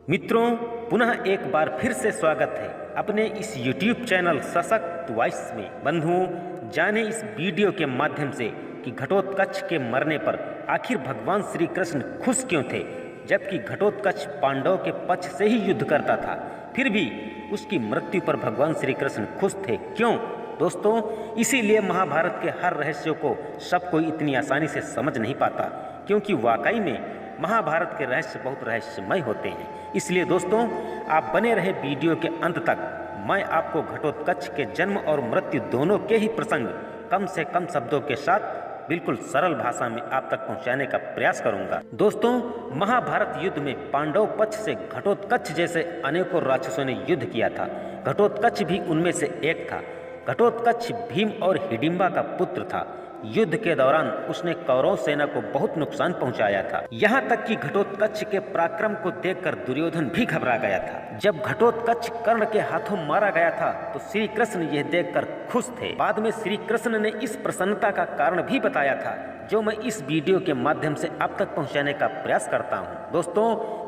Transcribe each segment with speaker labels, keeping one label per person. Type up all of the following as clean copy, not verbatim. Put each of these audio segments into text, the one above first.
Speaker 1: मित्रों, पुनः एक बार फिर से स्वागत है अपने इस YouTube चैनल सशक्त वॉइस में। बंधुओं, जाने इस वीडियो के माध्यम से कि घटोत्कच के मरने पर आखिर भगवान श्री कृष्ण खुश क्यों थे, जबकि घटोत्कच पांडव के पक्ष से ही युद्ध करता था। फिर भी उसकी मृत्यु पर भगवान श्री कृष्ण खुश थे क्यों? दोस्तों, इसीलिए महाभारत के हर रहस्यों को सब कोई इतनी आसानी से समझ नहीं पाता, क्योंकि वाकई में महाभारत के रहस्य बहुत रहस्यमय होते हैं। इसलिए दोस्तों, आप बने रहे वीडियो के अंत तक। मैं आपको घटोत्कच के जन्म और मृत्यु दोनों के ही प्रसंग कम से कम शब्दों के साथ बिल्कुल सरल भाषा में आप तक पहुंचाने का प्रयास करूंगा। दोस्तों, महाभारत युद्ध में पांडव पक्ष से घटोत्कच जैसे अनेकों राक्षसों ने युद्ध किया था। घटोत्कच भी उनमें से एक था। घटोत्कच भीम और हिडिंबा का पुत्र था। युद्ध के दौरान उसने कौरव सेना को बहुत नुकसान पहुंचाया था। यहाँ तक कि घटोत्कच के पराक्रम को देखकर दुर्योधन भी घबरा गया था। जब घटोत्कच कर्ण के हाथों मारा गया था तो श्री कृष्ण यह देखकर खुश थे। बाद में श्री कृष्ण ने इस प्रसन्नता का कारण भी बताया था, जो मैं इस वीडियो के माध्यम से आप तक पहुंचाने का प्रयास करता हूं। दोस्तों,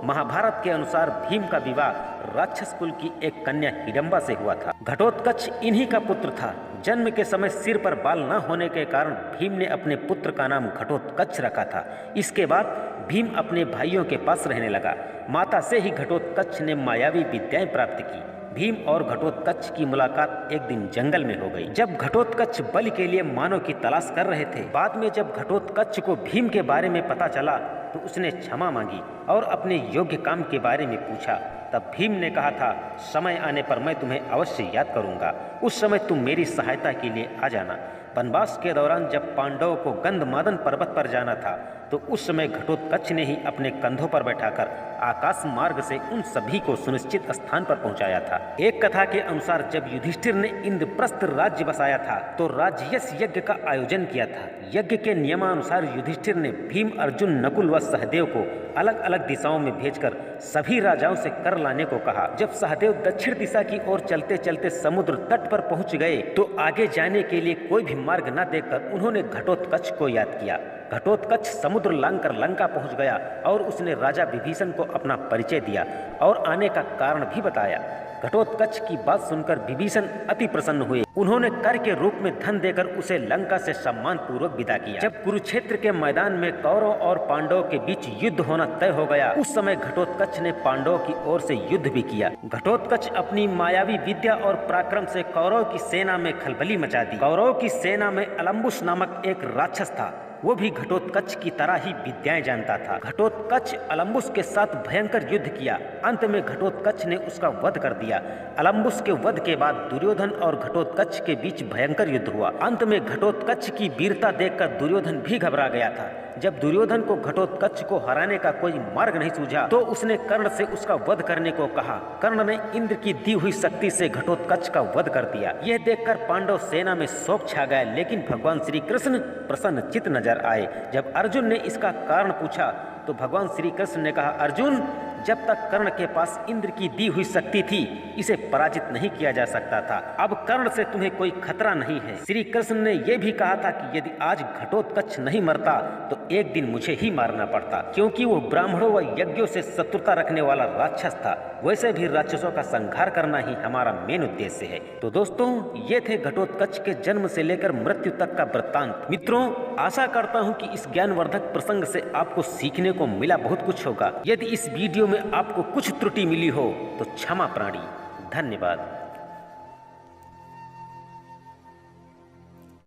Speaker 1: महाभारत के अनुसार भीम का विवाह राक्षस कुल की एक कन्या हिडिंबा से हुआ था। घटोत्कच इन्हीं का पुत्र था। जन्म के समय सिर पर बाल न होने के कारण भीम ने अपने पुत्र का नाम घटोत्कच रखा था। इसके बाद भीम अपने भाइयों के पास रहने लगा। माता से ही घटोत्कच ने मायावी विद्याएं प्राप्त की। भीम और घटोत्कच की मुलाकात एक दिन जंगल में हो गई, जब घटोत्कच बलि के लिए मानव की तलाश कर रहे थे। बाद में जब घटोत्कच को भीम के बारे में पता चला तो उसने क्षमा मांगी और अपने योग्य काम के बारे में पूछा। तब भीम ने कहा था, समय आने पर मैं तुम्हें अवश्य याद करूंगा। उस समय तुम मेरी सहायता के लिए आ जाना। वनवास के दौरान जब पांडवों को गंधमादन पर्वत पर जाना था तो उस समय घटोत्कच ने ही अपने कंधों पर बैठाकर आकाश मार्ग से उन सभी को सुनिश्चित स्थान पर पहुंचाया था। एक कथा के अनुसार जब युधिष्ठिर ने इंद्रप्रस्थ राज्य बसाया था तो राजयश यज्ञ का आयोजन किया था। यज्ञ के नियमानुसार युधिष्ठिर ने भीम, अर्जुन, नकुल व सहदेव को अलग अलग दिशाओं में भेजकर सभी राजाओं से कर लाने को कहा। जब सहदेव दक्षिण दिशा की ओर चलते चलते समुद्र तट पर पहुंच गए तो आगे जाने के लिए कोई भी मार्ग न देखकर उन्होंने घटोत्कच को याद किया। घटोत्कच समुद्र लांघकर लंका पहुंच गया और उसने राजा विभीषण को अपना परिचय दिया और आने का कारण भी बताया। घटोत्कच की बात सुनकर विभीषण अति प्रसन्न हुए। उन्होंने कर के रूप में धन देकर उसे लंका से सम्मान पूर्वक विदा किया। जब कुरुक्षेत्र के मैदान में कौरव और पांडवों के बीच युद्ध होना तय हो गया, उस समय घटोत्कच ने पांडवों की ओर से युद्ध भी किया। घटोत्कच अपनी मायावी विद्या और पराक्रम से कौरव की सेना में खलबली मचा दी। कौरव की सेना में अलम्बुस नामक एक राक्षस था। वो भी घटोत्कच की तरह ही विद्याएं जानता था। घटोत्कच अलम्बुस के साथ भयंकर युद्ध किया। अंत में घटोत्कच ने उसका वध कर दिया। अलम्बुस के वध के बाद दुर्योधन और घटोत्कच के बीच भयंकर युद्ध हुआ। अंत में घटोत्कच की वीरता देखकर दुर्योधन भी घबरा गया था। जब दुर्योधन को घटोत्कच को हराने का कोई मार्ग नहीं सूझा तो उसने कर्ण से उसका वध करने को कहा। कर्ण ने इंद्र की दी हुई शक्ति से घटोत्कच का वध कर दिया। यह देखकर पांडव सेना में शोक छा गया, लेकिन भगवान श्री कृष्ण प्रसन्न चित्त नजर आए। जब अर्जुन ने इसका कारण पूछा तो भगवान श्री कृष्ण ने कहा, अर्जुन, जब तक कर्ण के पास इंद्र की दी हुई शक्ति थी इसे पराजित नहीं किया जा सकता था। अब कर्ण से तुम्हें कोई खतरा नहीं है। श्री कृष्ण ने यह भी कहा था कि यदि आज घटोत्कच नहीं मरता तो एक दिन मुझे ही मारना पड़ता, क्योंकि वो ब्राह्मणों व यज्ञों से शत्रुता रखने वाला राक्षस था। वैसे भी राक्षसों का संहार करना ही हमारा मेन उद्देश्य है। तो दोस्तों, ये थे घटोत्कच के जन्म से लेकर मृत्यु तक का वृत्तांत। मित्रों, आशा करता हूँ कि इस ज्ञानवर्धक प्रसंग से आपको सीखने को मिला बहुत कुछ होगा। यदि इस वीडियो में आपको कुछ त्रुटि मिली हो तो क्षमा प्राणी। धन्यवाद।